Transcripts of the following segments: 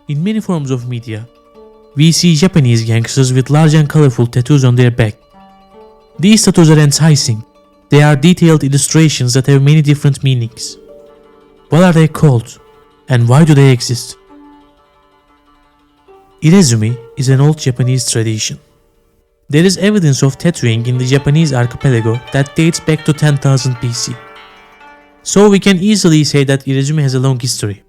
In many forms of media, we see Japanese gangsters with large and colorful tattoos on their back. These tattoos are enticing. They are detailed illustrations that have many different meanings. What are they called? And why do they exist? Irezumi is an old Japanese tradition. There is evidence of tattooing in the Japanese archipelago that dates back to 10,000 BC. So we can easily say that Irezumi has a long history,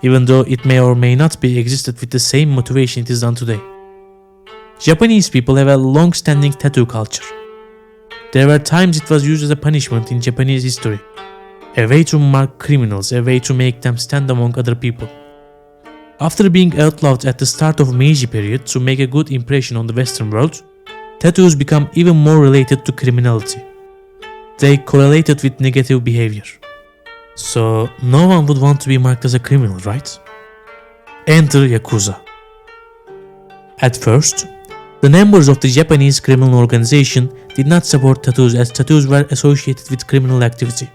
even though it may or may not be existed with the same motivation it is done today. Japanese people have a long-standing tattoo culture. There were times it was used as a punishment in Japanese history, a way to mark criminals, a way to make them stand among other people. After being outlawed at the start of Meiji period to make a good impression on the Western world, tattoos become even more related to criminality. They correlated with negative behavior. So no one would want to be marked as a criminal, right? Enter Yakuza. At first, the members of the Japanese criminal organization did not support tattoos as tattoos were associated with criminal activity.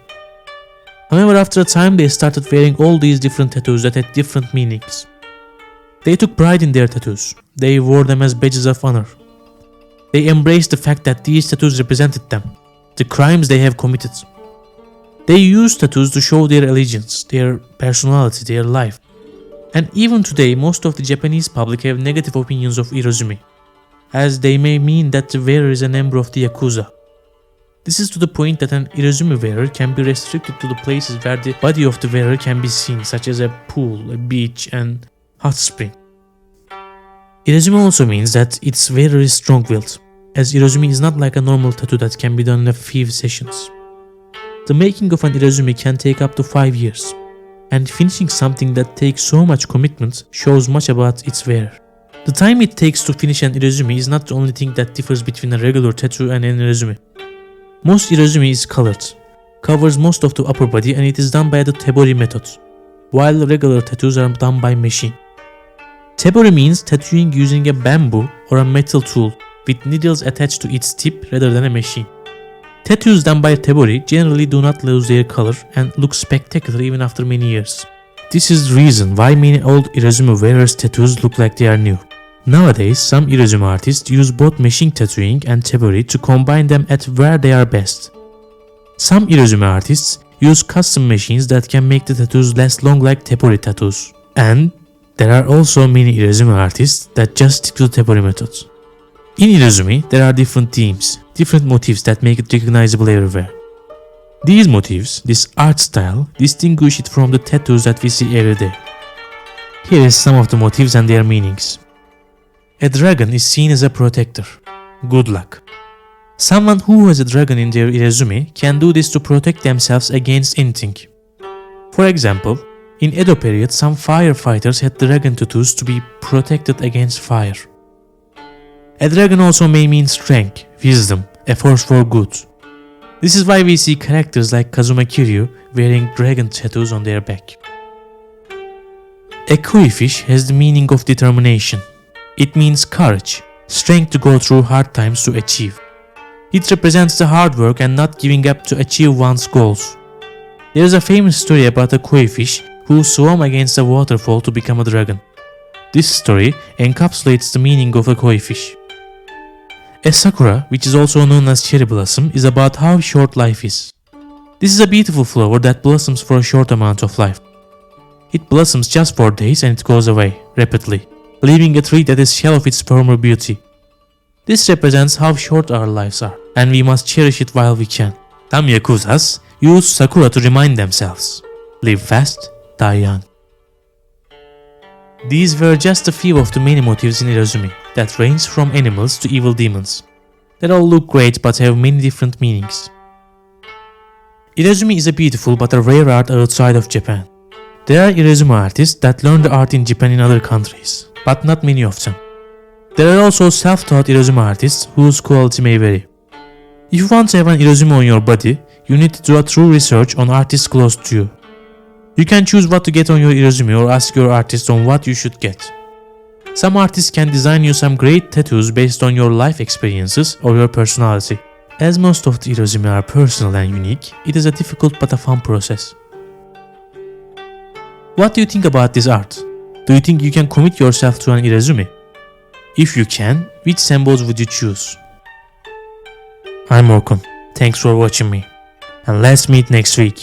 However, after a time they started wearing all these different tattoos that had different meanings. They took pride in their tattoos. They wore them as badges of honor. They embraced the fact that these tattoos represented them, the crimes they have committed. They used tattoos to show their allegiance, their personality, their life. And even today, most of the Japanese public have negative opinions of Irezumi, as they may mean that the wearer is a member of the Yakuza. This is to the point that an Irezumi wearer can be restricted to the places where the body of the wearer can be seen, such as a pool, a beach, and hot spring. Irezumi also means that its wearer is strong-willed, as Irezumi is not like a normal tattoo that can be done in a few sessions. The making of an Irezumi can take up to 5 years, and finishing something that takes so much commitment shows much about its wearer. The time it takes to finish an Irezumi is not the only thing that differs between a regular tattoo and an Irezumi. Most Irezumi is colored, covers most of the upper body, and it is done by the tebori method, while regular tattoos are done by machine. Tebori means tattooing using a bamboo or a metal tool with needles attached to its tip rather than a machine. Tattoos done by tebori generally do not lose their color and look spectacular even after many years. This is the reason why many old Irezumi wearers' tattoos look like they are new. Nowadays, some Irezumi artists use both machine tattooing and tebori to combine them at where they are best. Some Irezumi artists use custom machines that can make the tattoos last long like tebori tattoos. And there are also many Irezumi artists that just stick to the tebori method. In Irezumi, there are different themes, different motifs that make it recognizable everywhere. These motifs, this art style, distinguish it from the tattoos that we see every day. Here is some of the motifs and their meanings. A dragon is seen as a protector. Good luck. Someone who has a dragon in their Irezumi can do this to protect themselves against anything. For example, in Edo period, some firefighters had dragon tattoos to be protected against fire. A dragon also may mean strength, wisdom, a force for good. This is why we see characters like Kazuma Kiryu wearing dragon tattoos on their back. A koi fish has the meaning of determination. It means courage, strength to go through hard times to achieve. It represents the hard work and not giving up to achieve one's goals. There is a famous story about a koi fish who swam against a waterfall to become a dragon. This story encapsulates the meaning of a koi fish. A sakura, which is also known as cherry blossom, is about how short life is. This is a beautiful flower that blossoms for a short amount of life. It blossoms just for days and it goes away, rapidly, leaving a tree that is shell of its former beauty. This represents how short our lives are, and we must cherish it while we can. Some Yakuzas use sakura to remind themselves, live fast, die young. These were just a few of the many motifs in Irezumi that range from animals to evil demons. They all look great but have many different meanings. Irezumi is a beautiful but a rare art outside of Japan. There are Irezumi artists that learn the art in Japan in other countries, but not many of them. There are also self-taught Irezumi artists whose quality may vary. If you want to have an Irezumi on your body, you need to do a true research on artists close to you. You can choose what to get on your Irezumi or ask your artist on what you should get. Some artists can design you some great tattoos based on your life experiences or your personality. As most of the Irezumi are personal and unique, it is a difficult but a fun process. What do you think about this art? Do you think you can commit yourself to an Irezumi? If you can, which symbols would you choose? I'm Orkun. Thanks for watching me. And let's meet next week.